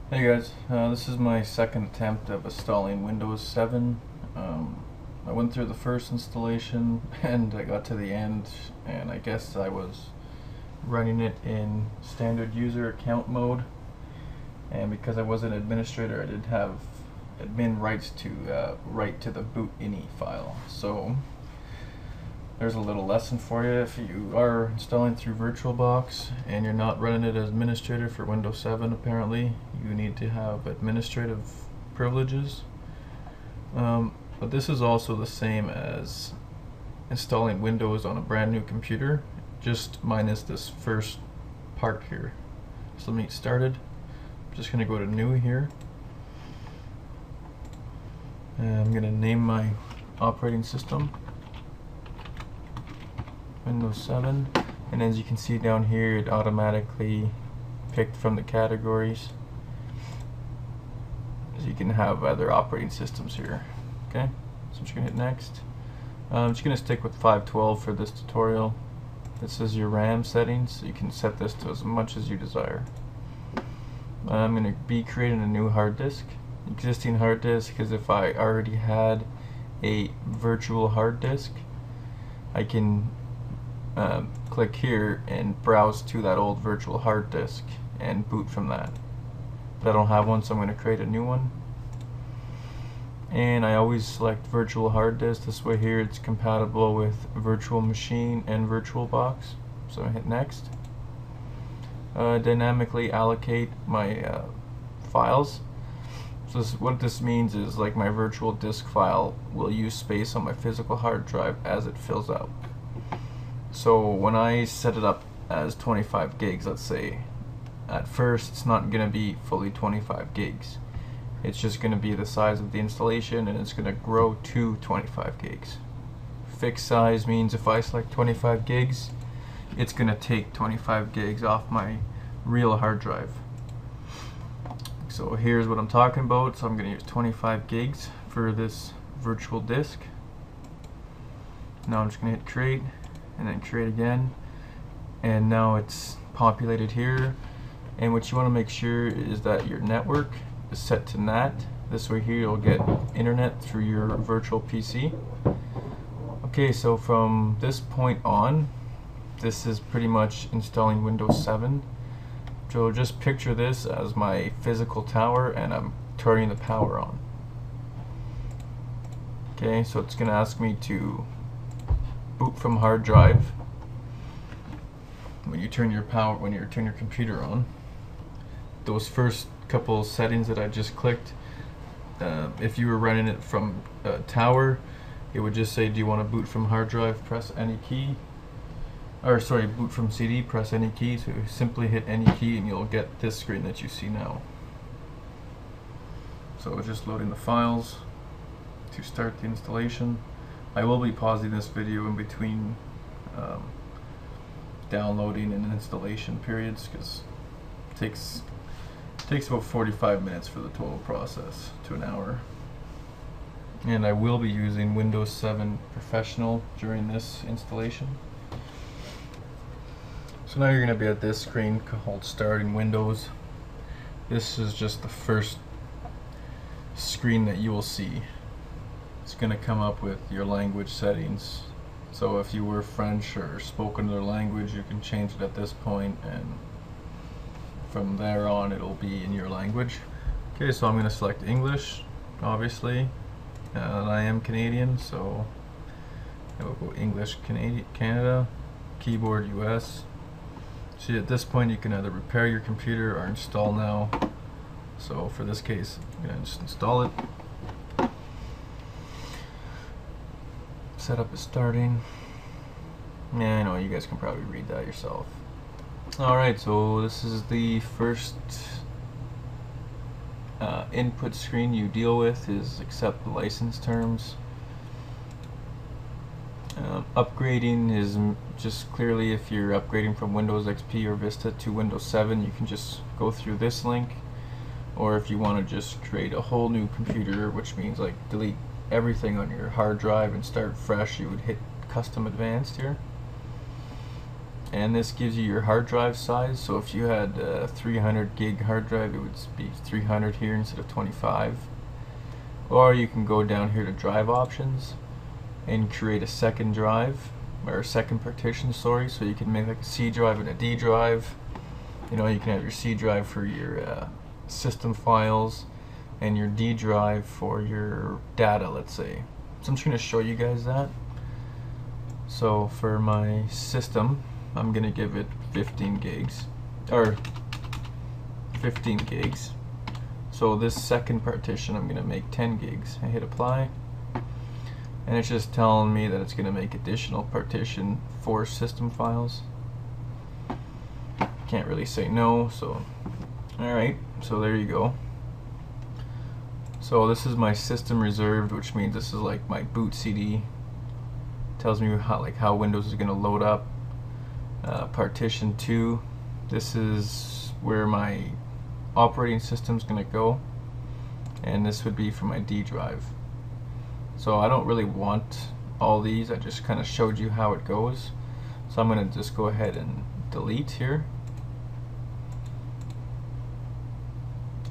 Hey guys, this is my second attempt of installing Windows 7. I went through the first installation and I got to the end, and I guess I was running it in standard user account mode, and because I was an administrator I did have admin rights to write to the boot ini file. So there's a little lesson for you. If you are installing through VirtualBox and you're not running it as administrator for Windows 7, apparently you need to have administrative privileges. But this is also the same as installing Windows on a brand new computer, just minus this first part here. So let me get started. I'm just going to go to new here. And I'm going to name my operating system Windows 7, and as you can see down here, it automatically picked from the categories, so you can have other operating systems here. Okay, so I'm just going to hit next. I'm just going to stick with 512 for this tutorial. This is your RAM settings, so you can set this to as much as you desire. I'm going to be creating a new hard disk. Existing hard disk, because if I already had a virtual hard disk, I can click here and browse to that old virtual hard disk and boot from that. But I don't have one, so I'm going to create a new one. And I always select virtual hard disk. This way here it's compatible with virtual machine and VirtualBox. So I hit next. Dynamically allocate my files. So what this means is, like, my virtual disk file will use space on my physical hard drive as it fills out. So when I set it up as 25 gigs, let's say, at first it's not going to be fully 25 gigs. It's just going to be the size of the installation, and it's going to grow to 25 gigs. Fixed size means if I select 25 gigs, it's going to take 25 gigs off my real hard drive. So here's what I'm talking about. So I'm going to use 25 gigs for this virtual disk. Now I'm just going to hit create, and then create again, and now it's populated here. And what you want to make sure is that your network is set to NAT. This way here you'll get internet through your virtual PC. Okay, so from this point on, this is pretty much installing Windows 7. So just picture this as my physical tower, and I'm turning the power on. Okay, so it's going to ask me to boot from hard drive when you turn your computer on. Those first couple settings that I just clicked, if you were running it from tower, it would just say, do you want to boot from hard drive? Press any key. Or sorry, boot from CD, press any key. So simply hit any key and you'll get this screen that you see now. So it's just loading the files to start the installation. I will be pausing this video in between downloading and installation periods, because it takes about 45 minutes for the total process to an hour. And I will be using Windows 7 Professional during this installation. So now you're going to be at this screen called Starting Windows. This is just the first screen that you will see. It's going to come up with your language settings. So if you were French or spoke another language, you can change it at this point, and from there on it'll be in your language. Okay, so I'm going to select English, obviously, and I am Canadian, so I will go English Canada, keyboard US. So at this point you can either repair your computer or install now. So for this case, I'm going to just install it. Setup is starting. Yeah, I know, you guys can probably read that yourself. Alright, so this is the first input screen you deal with, is accept the license terms. Upgrading is just clearly if you're upgrading from Windows XP or Vista to Windows 7, you can just go through this link. Or if you want to just create a whole new computer, which means like delete everything on your hard drive and start fresh, you would hit Custom Advanced here. and this gives you your hard drive size. So if you had a 300 gig hard drive, it would be 300 here instead of 25. Or you can go down here to drive options and create a second drive, or a second partition, sorry. So you can make like a C drive and a D drive. You know, you can have your C drive for your system files and your D drive for your data, let's say. So I'm just going to show you guys that. So for my system, I'm going to give it 15 gigs, or 15 gigs. So this second partition, I'm going to make 10 gigs. I hit apply, and it's just telling me that it's going to make additional partition for system files. Can't really say no, so alright, so there you go. So this is my system reserved, which means this is like my boot CD. Tells me how Windows is going to load up. Partition 2, this is where my operating system is going to go, and this would be for my D drive. So I don't really want all these, I just kind of showed you how it goes. So I'm going to just go ahead and delete here.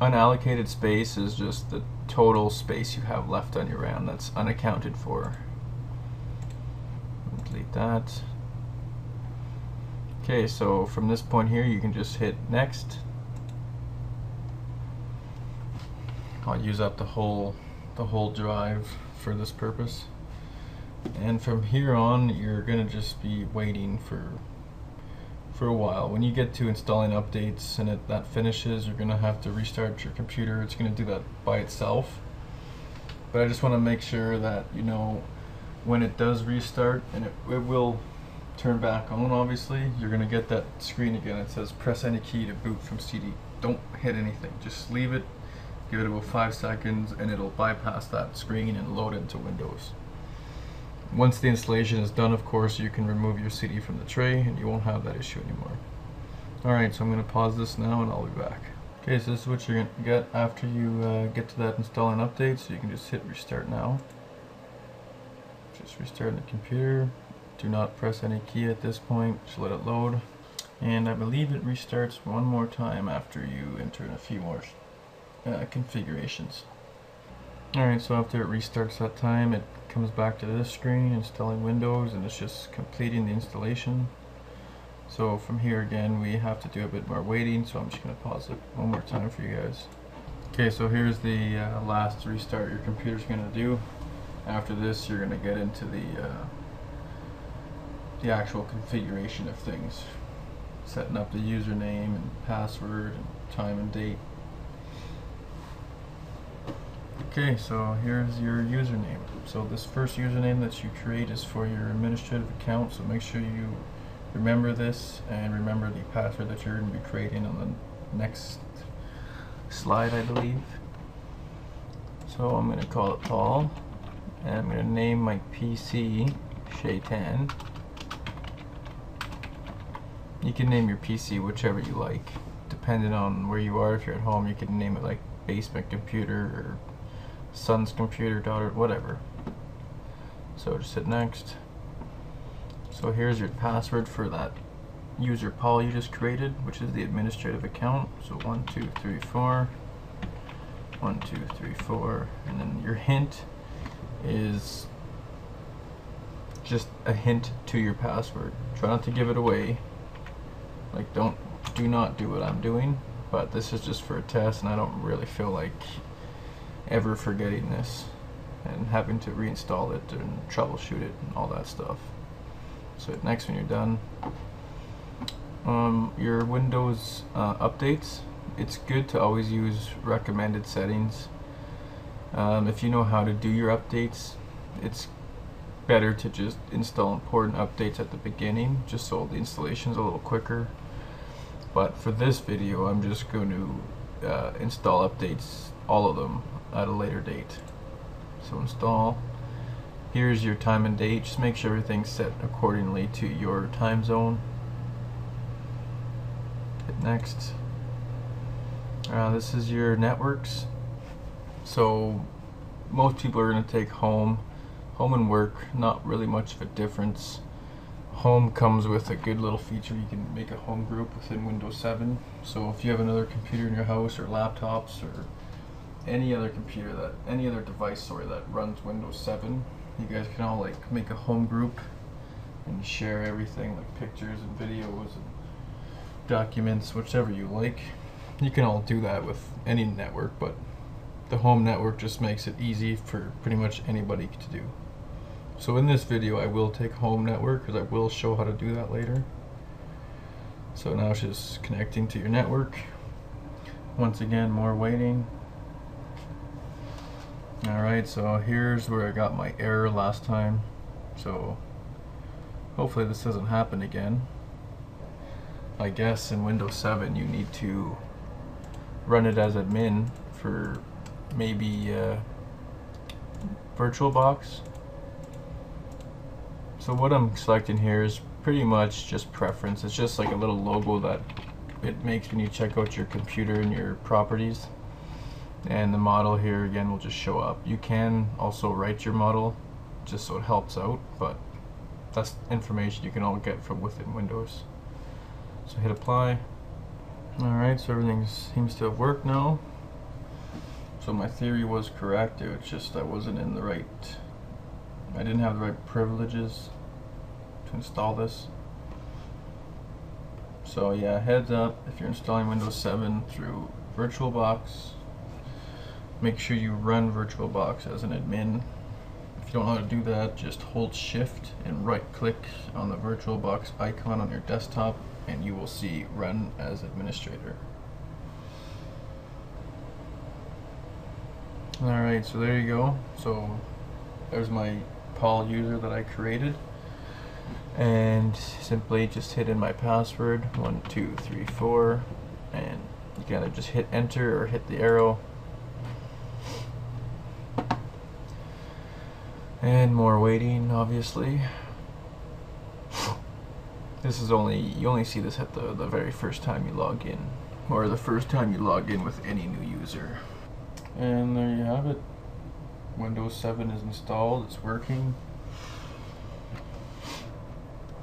Unallocated space is just the total space you have left on your RAM that's unaccounted for. Delete that. Okay, so from this point here you can just hit next. I'll use up the whole drive for this purpose. And from here on you're gonna just be waiting for a while. When you get to installing updates and that finishes, you're gonna have to restart your computer. It's gonna do that by itself. But I just want to make sure that you know when it does restart, and it will turn back on, obviously, you're going to get that screen again. It says press any key to boot from CD. Don't hit anything, just leave it, give it about 5 seconds, and it'll bypass that screen and load into Windows. Once the installation is done, of course, you can remove your CD from the tray and you won't have that issue anymore. Alright, so I'm going to pause this now and I'll be back. Okay, so this is what you're going to get after you get to that installing update, so you can just hit restart now. Just restart the computer. Do not press any key at this point, just let it load. And I believe it restarts one more time after you enter in a few more configurations. Alright, so after it restarts that time, it comes back to this screen, installing Windows, and it's just completing the installation. So from here again, we have to do a bit more waiting, so I'm just going to pause it one more time for you guys. Okay, so here's the last restart your computer's going to do. After this, you're going to get into the actual configuration of things, setting up the username and password and time and date. Okay, so here's your username. So this first username that you create is for your administrative account, so make sure you remember this and remember the password that you're going to be creating on the next slide, I believe. So I'm going to call it Paul, and I'm going to name my PC Shaitan. You can name your PC whichever you like, depending on where you are. If you're at home, you can name it like basement computer or son's computer, daughter, whatever. So just hit next. So here's your password for that user Paul you just created, which is the administrative account. So 1 2 3 4, 1 2 3 4, and then your hint is just a hint to your password. Try not to give it away. Like, do not do what I'm doing, but this is just for a test, and I don't really feel like ever forgetting this and having to reinstall it and troubleshoot it and all that stuff. So hit next when you're done. Your Windows updates, it's good to always use recommended settings. If you know how to do your updates, it's better to just install important updates at the beginning, just so the installation is a little quicker. But for this video, I'm just going to install updates, all of them, at a later date. So install. Here's your time and date. Just make sure everything's set accordingly to your time zone. Hit next. This is your networks. So most people are going to take home and work. Not really much of a difference. Home comes with a good little feature. You can make a home group within Windows 7. So if you have another computer in your house, or laptops, or any other computer any other device, that runs Windows 7, you guys can all like make a home group and share everything, like pictures and videos and documents, whichever you like. You can all do that with any network, but the home network just makes it easy for pretty much anybody to do. So in this video I will take home network, because I will show how to do that later. So now it's just connecting to your network. Once again, more waiting. Alright, so here's where I got my error last time. So hopefully this doesn't happen again. I guess in Windows 7 you need to run it as admin for maybe VirtualBox. So what I'm selecting here is pretty much just preference. It's just like a little logo that it makes when you check out your computer and your properties. And the model here again will just show up. You can also write your model just so it helps out, but that's information you can all get from within Windows. So hit apply. Alright, so everything seems to have worked now. So my theory was correct. It was just I didn't have the right privileges to install this. So yeah, heads up, if you're installing Windows 7 through VirtualBox, make sure you run VirtualBox as an admin. If you don't know how to do that, just hold Shift and right click on the VirtualBox icon on your desktop and you will see Run as Administrator. Alright, so there you go. So there's my Paul user that I created, and simply just hit in my password 1234, and you can either just hit enter or hit the arrow. And more waiting, obviously. This is you only see this at the very first time you log in, or the first time you log in with any new user. And there you have it. Windows 7 is installed, it's working.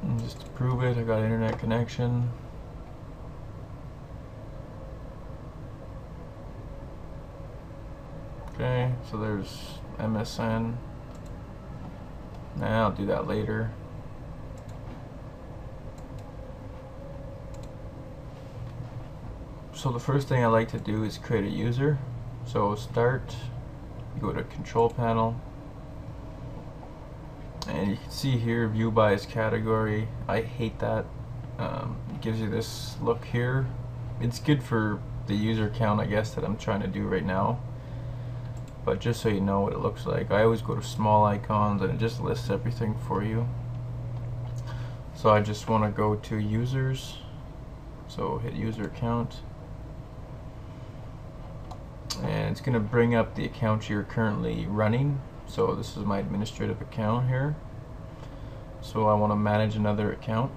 And just to prove it, I got internet connection. Okay, so there's MSN. Nah, I'll do that later. So the first thing I like to do is create a user. So start, you go to control panel, and you can see here view by its category. I hate that. It gives you this look here. It's good for the user count, I guess, that I'm trying to do right now, but just so you know what it looks like, I always go to small icons and it just lists everything for you. So I just want to go to users, so hit user account, and it's going to bring up the account you're currently running. So this is my administrative account here, so I want to manage another account.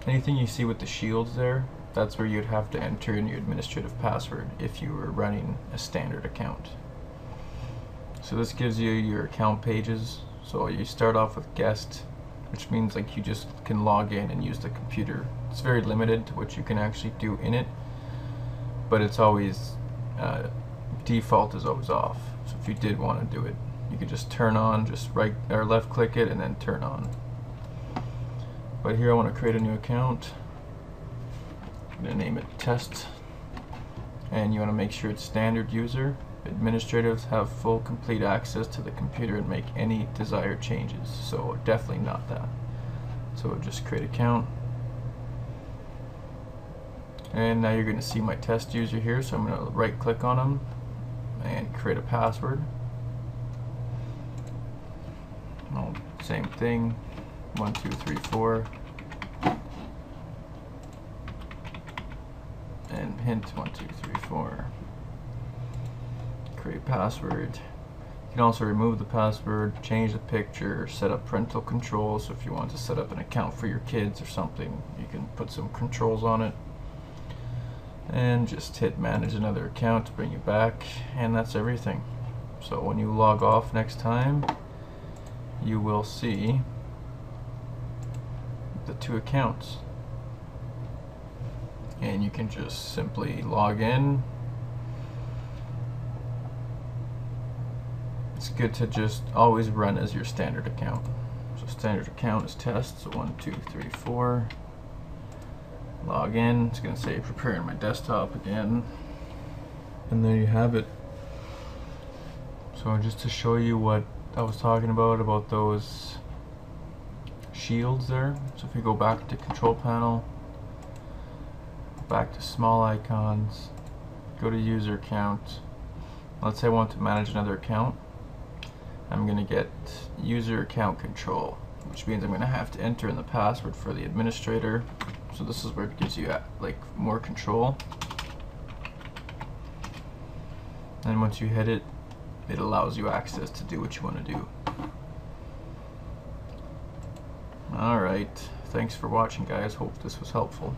Anything you see with the shields there, that's where you'd have to enter in your administrative password if you were running a standard account. So this gives you your account pages. So you start off with guest, which means like you just can log in and use the computer. It's very limited to what you can actually do in it, but it's always default is always off. So if you did want to do it, you could just turn on, just right or left click it and then turn on. But here I want to create a new account. I'm going to name it test, and you want to make sure it's standard user. Administrators have full complete access to the computer and make any desired changes, so definitely not that. So just create account, and now you're going to see my test user here, so I'm going to right click on them and create a password. Well, same thing, 1234, and hint 1234. Create password. You can also remove the password, change the picture, set up parental controls. So if you want to set up an account for your kids or something, you can put some controls on it. And just hit manage another account to bring you back, and that's everything. So when you log off next time, you will see have 2 accounts. And you can just simply log in. It's good to just always run as your standard account. So standard account is test, so 1, 2, 3, 4. Log in, it's going to say preparing my desktop again. And there you have it. So just to show you what I was talking about those shields there. So if you go back to control panel, back to small icons, go to user account. Let's say I want to manage another account. I'm going to get user account control, which means I'm going to have to enter in the password for the administrator. So this is where it gives you like more control. And once you hit it, it allows you access to do what you want to do. Alright, thanks for watching guys, hope this was helpful.